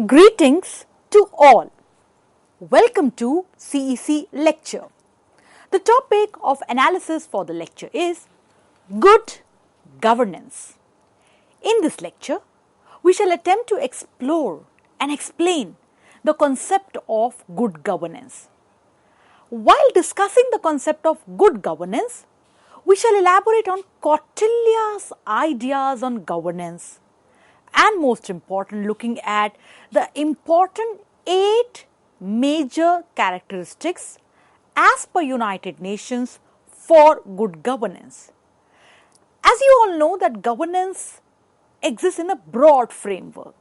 Greetings to all. Welcome to CEC lecture. The topic of analysis for the lecture is good governance. In this lecture, we shall attempt to explore and explain the concept of good governance. While discussing the concept of good governance, we shall elaborate on Kautilya's ideas on governance and, most important, looking at the important 8 major characteristics as per United Nations for good governance. As you all know that governance exists in a broad framework.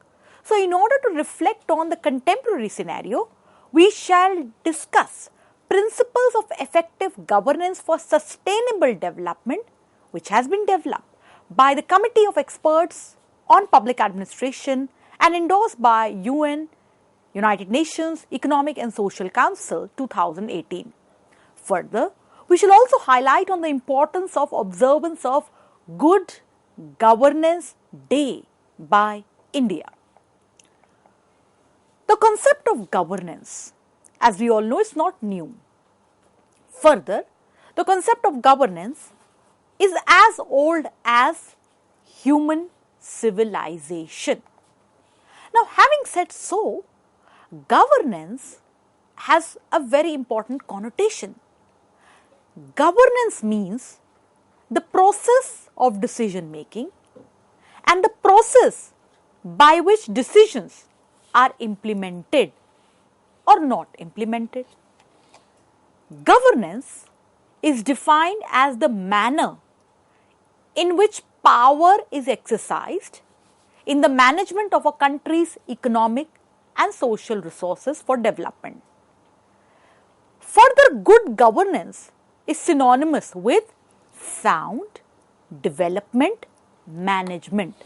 So, in order to reflect on the contemporary scenario, we shall discuss principles of effective governance for sustainable development, which has been developed by the Committee of Experts on Public Administration and endorsed by United Nations Economic and Social Council 2018. Further, we shall also highlight on the importance of observance of Good Governance Day by India. The concept of governance, as we all know, is not new. Further, the concept of governance is as old as human civilization. Now, having said so, governance has a very important connotation. Governance means the process of decision making and the process by which decisions are implemented or not implemented. Governance is defined as the manner in which power is exercised in the management of a country's economic and social resources for development. Further, good governance is synonymous with sound development management.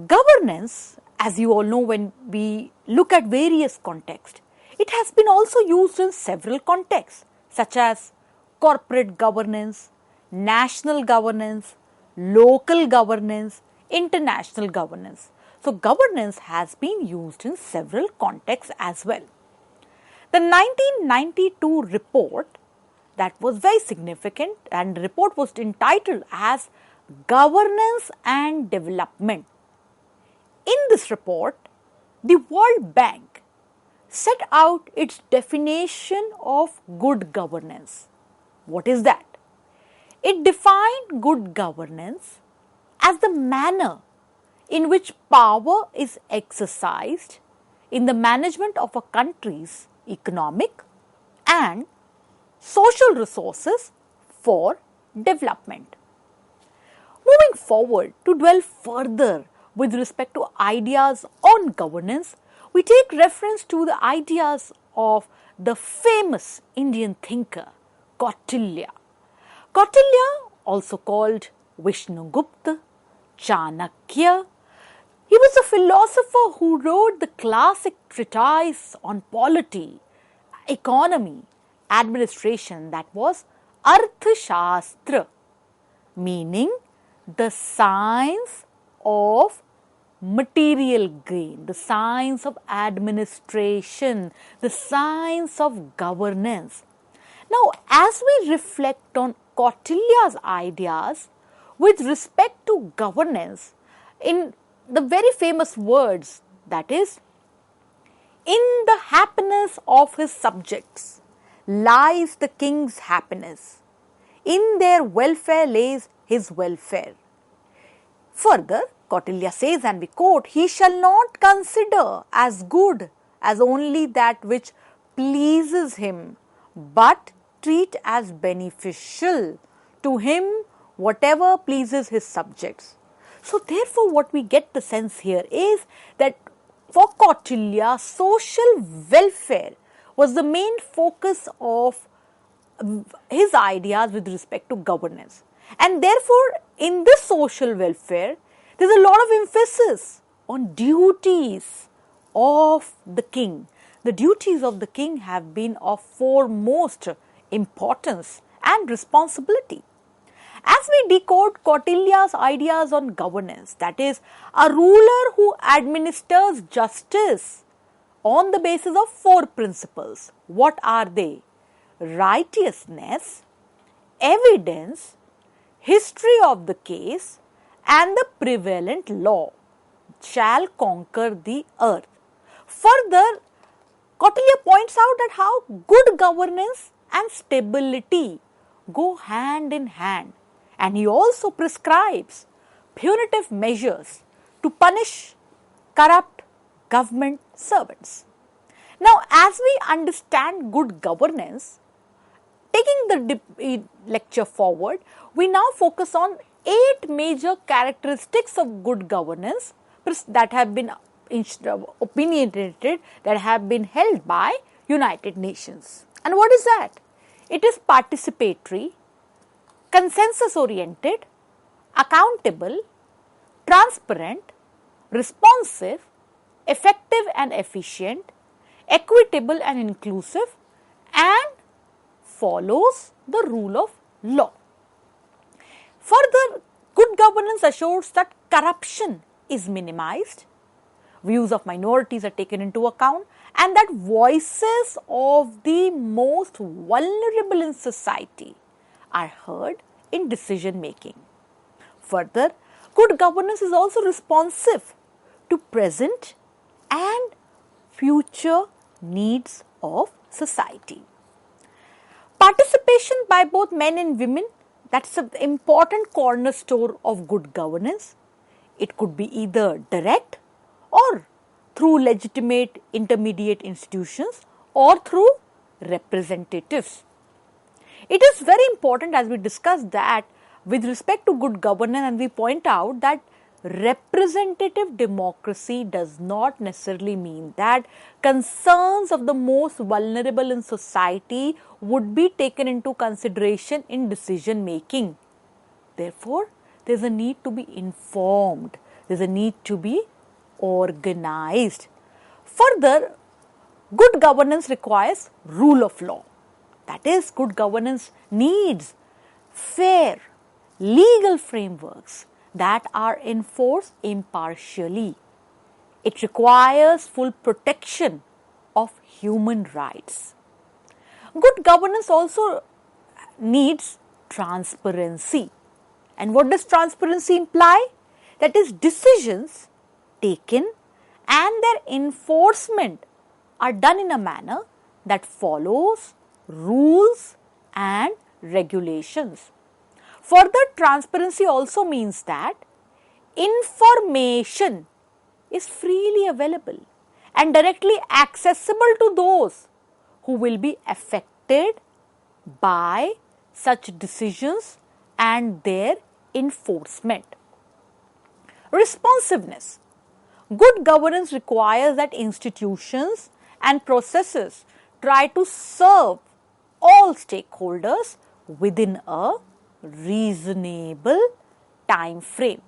Governance, as you all know, when we look at various contexts, it has been also used in several contexts such as corporate governance, national governance, local governance, international governance. So, governance has been used in several contexts as well. The 1992 report that was very significant, and the report was entitled as Governance and Development. In this report, the World Bank set out its definition of good governance. What is that? It defined good governance as the manner in which power is exercised in the management of a country's economic and social resources for development. Moving forward, to dwell further with respect to ideas on governance, we take reference to the ideas of the famous Indian thinker Kautilya. Kautilya, also called Vishnugupta, Chanakya, he was a philosopher who wrote the classic treatise on polity, economy, administration, that was Arthashastra, meaning the science of material gain, the science of administration, the science of governance. Now, as we reflect on Kautilya's ideas with respect to governance, in the very famous words, that is, in the happiness of his subjects lies the king's happiness, in their welfare lays his welfare. Further, Kautilya says, and we quote, he shall not consider as good as only that which pleases him, but treat as beneficial to him whatever pleases his subjects. So, therefore, what we get the sense here is that for Kautilya, social welfare was the main focus of his ideas with respect to governance. And therefore, in this social welfare, there is a lot of emphasis on duties of the king. The duties of the king have been of foremost importance and responsibility. As we decode Kautilya's ideas on governance, that is, a ruler who administers justice on the basis of 4 principles. What are they? Righteousness, evidence, history of the case, and the prevalent law shall conquer the earth. Further, Kautilya points out that how good governance and stability go hand in hand, and he also prescribes punitive measures to punish corrupt government servants. Now, as we understand good governance, taking the lecture forward, we now focus on 8 major characteristics of good governance that have been opinionated, that have been held by United Nations. And what is that? It is participatory, consensus oriented, accountable, transparent, responsive, effective and efficient, equitable and inclusive, and follows the rule of law. Further, good governance assures that corruption is minimized, views of minorities are taken into account, and that voices of the most vulnerable in society are heard in decision making. Further, good governance is also responsive to present and future needs of society. Participation by both men and women, that's an important cornerstone of good governance. It could be either direct or through legitimate intermediate institutions or through representatives. It is very important, as we discussed, that with respect to good governance, and we point out that representative democracy does not necessarily mean that concerns of the most vulnerable in society would be taken into consideration in decision making. Therefore, there is a need to be informed, there is a need to be organized. Further, good governance requires rule of law. That is, good governance needs fair legal frameworks that are enforced impartially. It requires full protection of human rights. Good governance also needs transparency. And what does transparency imply? That is, decisions taken and their enforcement are done in a manner that follows rules and regulations. Further, transparency also means that information is freely available and directly accessible to those who will be affected by such decisions and their enforcement. Responsiveness. Good governance requires that institutions and processes try to serve all stakeholders within a reasonable time frame.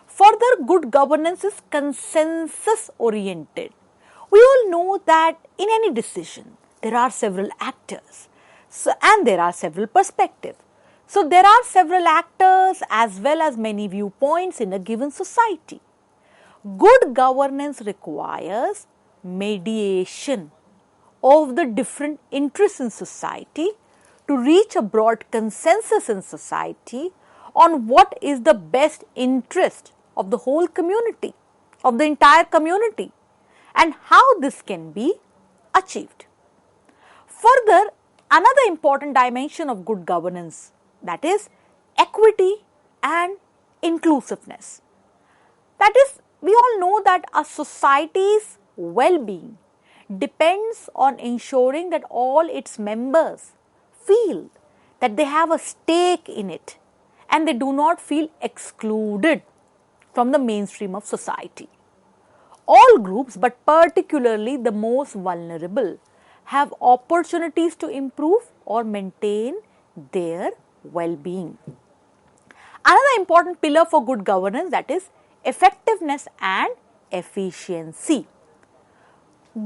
Further, good governance is consensus oriented. We all know that in any decision there are several actors and there are several perspectives. So, there are several actors as well as many viewpoints in a given society. Good governance requires mediation of the different interests in society to reach a broad consensus in society on what is the best interest of the whole community, of the entire community, and how this can be achieved. Further, another important dimension of good governance, that is equity and inclusiveness. That is, we all know that a society's well-being depends on ensuring that all its members feel that they have a stake in it and they do not feel excluded from the mainstream of society. All groups, but particularly the most vulnerable, have opportunities to improve or maintain their well-being. Another important pillar for good governance, that is effectiveness and efficiency.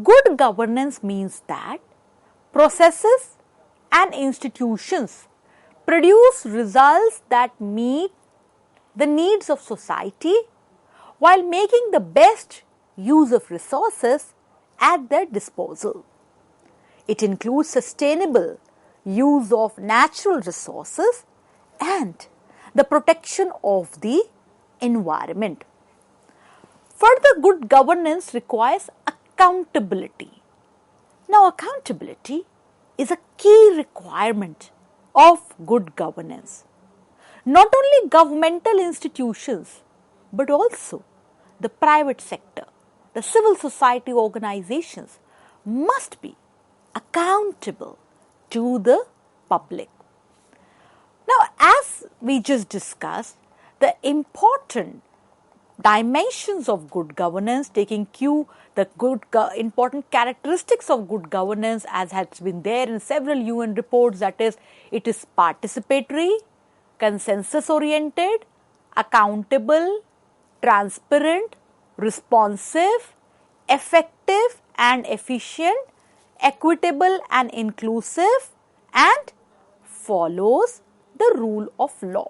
Good governance means that processes and institutions produce results that meet the needs of society while making the best use of resources at their disposal. It includes sustainable use of natural resources and the protection of the environment. Further, good governance requires accountability. Now, accountability is a key requirement of good governance. Not only governmental institutions, but also the private sector, the civil society organizations must be accountable to the public. Now, as we just discussed, the important dimensions of good governance, taking cue the important characteristics of good governance as has been there in several UN reports, that is, it is participatory, consensus oriented, accountable, transparent, responsive, effective and efficient, equitable and inclusive, and follows the rule of law.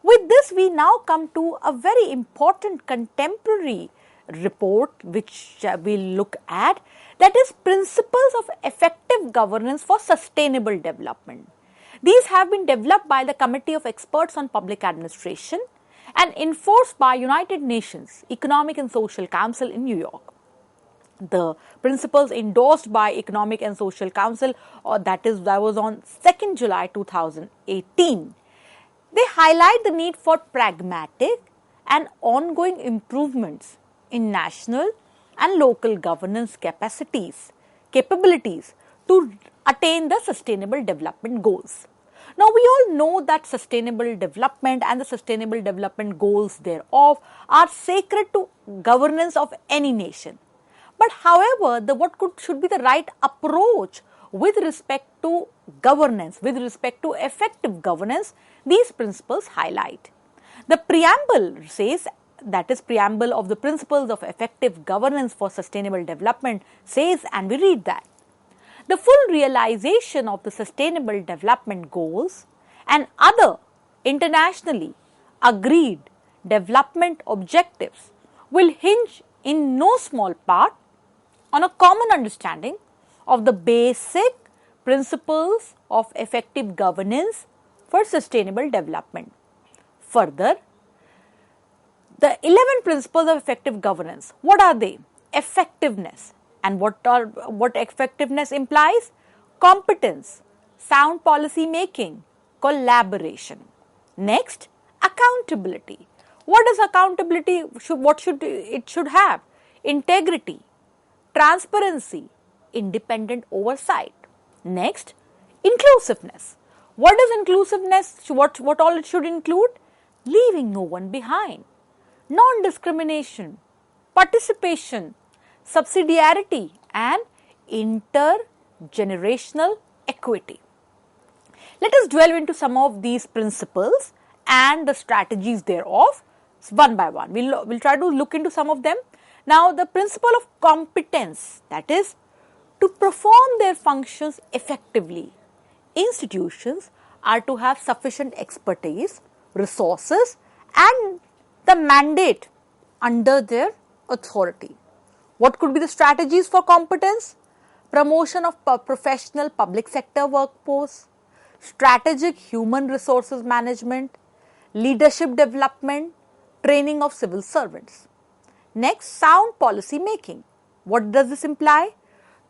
With this, we now come to a very important contemporary report which we'll look at, that is Principles of Effective Governance for Sustainable Development. These have been developed by the Committee of Experts on Public Administration and enforced by United Nations Economic and Social Council in New York. The principles endorsed by Economic and Social Council, that was on 2nd July 2018. They highlight the need for pragmatic and ongoing improvements in national and local governance capabilities to attain the sustainable development goals. Now, we all know that sustainable development and the sustainable development goals thereof are sacred to governance of any nation. But however, should be the right approach with respect to governance, with respect to effective governance, these principles highlight. The preamble says, that is preamble of the Principles of Effective Governance for Sustainable Development says, and we read that the full realization of the Sustainable Development Goals and other internationally agreed development objectives will hinge in no small part on a common understanding of the basic principles of effective governance for sustainable development. Further, the 11 principles of effective governance, what are they? Effectiveness. And what effectiveness implies? Competence, sound policy making, collaboration. Next, accountability. What is accountability? What should it have? Integrity, transparency, independent oversight. Next, inclusiveness. What is inclusiveness? What all it should include? Leaving no one behind. Non-discrimination, participation, subsidiarity and intergenerational equity. Let us delve into some of these principles and the strategies thereof one by one. We'll try to look into some of them. Now, the principle of competence, that is, to perform their functions effectively, institutions are to have sufficient expertise, resources and the mandate under their authority. What could be the strategies for competence? Promotion of professional public sector workforce, strategic human resources management, leadership development, training of civil servants. Next, sound policy making. What does this imply?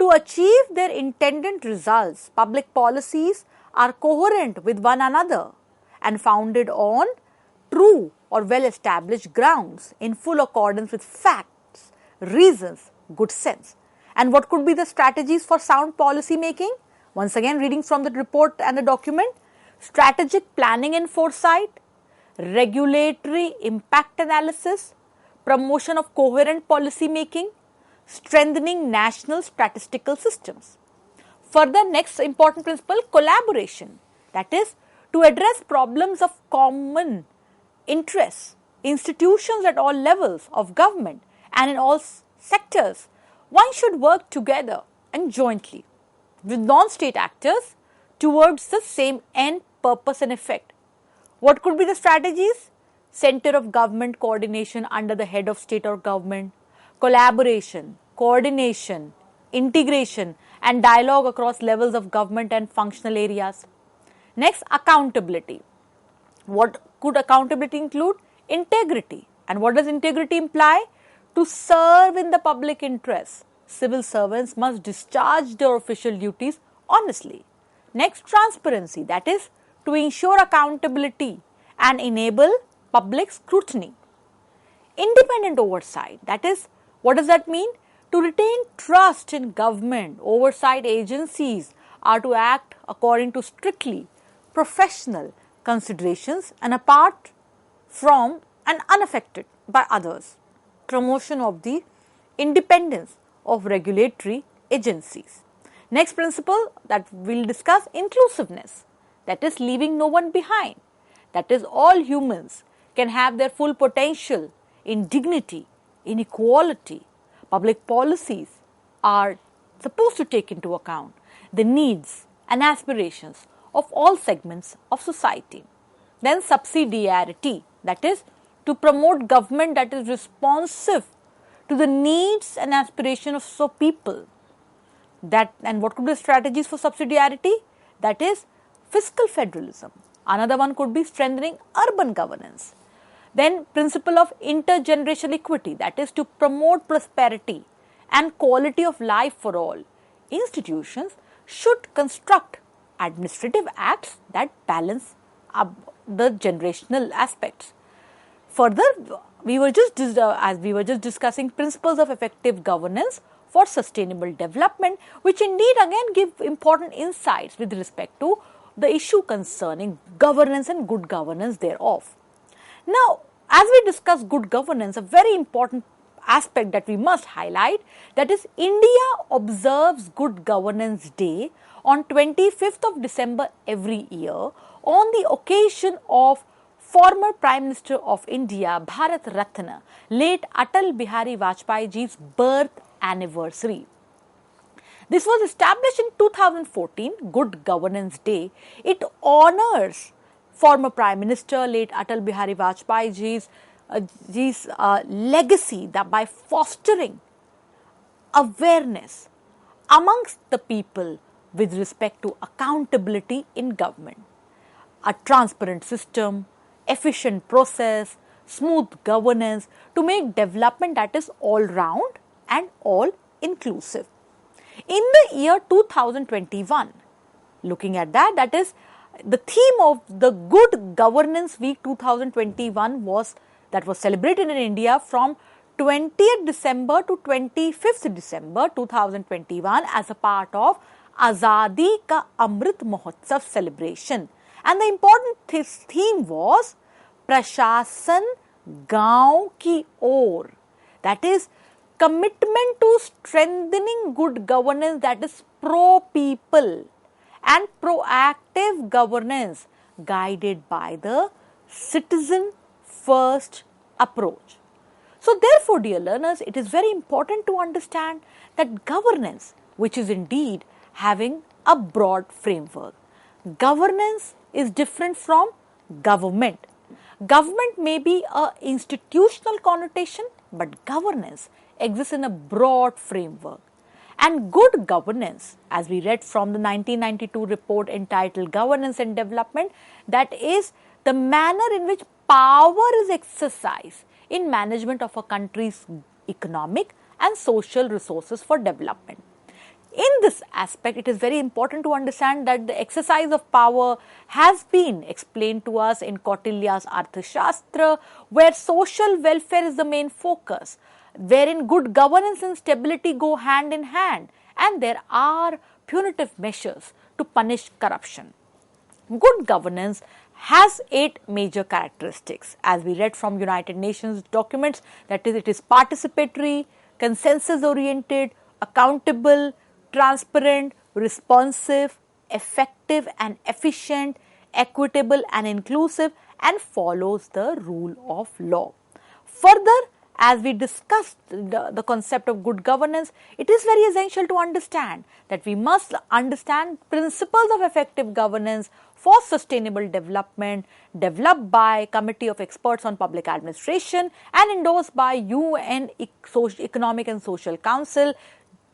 To achieve their intended results, public policies are coherent with one another and founded on true or well-established grounds in full accordance with facts, reasons, good sense. And what could be the strategies for sound policy making? Once again, reading from the report and the document, strategic planning and foresight, regulatory impact analysis, promotion of coherent policy making, strengthening national statistical systems. Further, next important principle, collaboration, that is, to address problems of common interest, institutions at all levels of government and in all sectors, one should work together and jointly with non-state actors towards the same end purpose and effect. What could be the strategies? Center of government coordination under the head of state or government, collaboration, coordination, integration and dialogue across levels of government and functional areas. Next, accountability. What could accountability include? Integrity. And what does integrity imply? To serve in the public interest. Civil servants must discharge their official duties honestly. Next, transparency. That is to ensure accountability and enable public scrutiny. Independent oversight. That is, what does that mean? To retain trust in government, oversight agencies are to act according to strictly professional considerations and apart from and unaffected by others. Promotion of the independence of regulatory agencies. Next principle that we will discuss, inclusiveness. That is leaving no one behind. That is, all humans can have their full potential in dignity, in equality. Public policies are supposed to take into account the needs and aspirations of all segments of society. Then subsidiarity, that is to promote government that is responsive to the needs and aspirations of people. And what could be strategies for subsidiarity? That is fiscal federalism. Another one could be strengthening urban governance. Then principle of intergenerational equity, that is to promote prosperity and quality of life for all. Institutions should construct administrative acts that balance the generational aspects. Further, as we were just discussing principles of effective governance for sustainable development, which indeed again give important insights with respect to the issue concerning governance and good governance thereof. Now, as we discuss good governance, a very important aspect that we must highlight, that is India observes Good Governance Day on 25th of December every year on the occasion of former Prime Minister of India, Bharat Ratna, late Atal Bihari Vajpayee ji's birth anniversary. This was established in 2014, Good Governance Day. It honors former Prime Minister late Atal Bihari Vajpayee ji's legacy that by fostering awareness amongst the people with respect to accountability in government, a transparent system, efficient process, smooth governance to make development that is all round and all inclusive. In the year 2021, looking at that is the theme of the Good Governance Week 2021 was celebrated in India from 20th December to 25th December 2021 as a part of Azadi Ka Amrit Mahotsav celebration. And the important theme was Prashasan Gaon Ki Or. That is commitment to strengthening good governance, that is pro-people and proactive governance guided by the citizen first approach. So therefore, dear learners, it is very important to understand that governance, which is indeed having a broad framework. Governance is different from government. Government may be an institutional connotation, but governance exists in a broad framework. And good governance, as we read from the 1992 report entitled Governance and Development, that is the manner in which power is exercised in management of a country's economic and social resources for development. In this aspect, it is very important to understand that the exercise of power has been explained to us in Kautilya's Arthashastra, where social welfare is the main focus, wherein good governance and stability go hand in hand, and there are punitive measures to punish corruption. Good governance has 8 major characteristics, as we read from United Nations documents, that is, it is participatory, consensus-oriented, accountable, transparent, responsive, effective and efficient, equitable and inclusive, and follows the rule of law. Further, as we discussed the concept of good governance, it is very essential to understand that we must understand principles of effective governance for sustainable development developed by Committee of Experts on Public Administration and endorsed by UN Economic and Social Council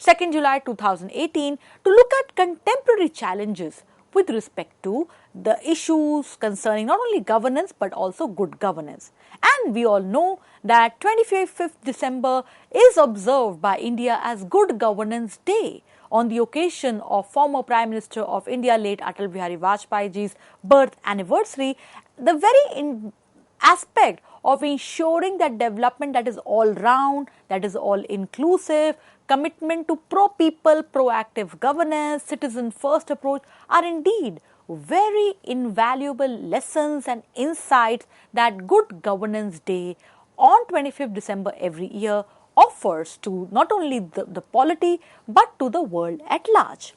2nd July 2018 to look at contemporary challenges with respect to the issues concerning not only governance but also good governance. And we all know that 25th December is observed by India as Good Governance Day on the occasion of former Prime Minister of India, late Atal Bihari Vajpayee's birth anniversary. The very aspect of ensuring that development that is all round, that is all inclusive, commitment to pro-people, proactive governance, citizen-first approach are indeed very invaluable lessons and insights that Good Governance Day on 25th December every year offers to not only the polity but to the world at large.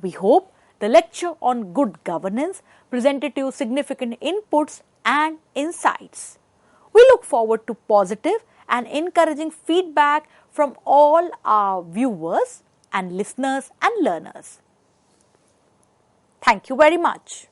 We hope the lecture on good governance presented to you significant inputs and insights. We look forward to positive and encouraging feedback from all our viewers and listeners and learners. Thank you very much.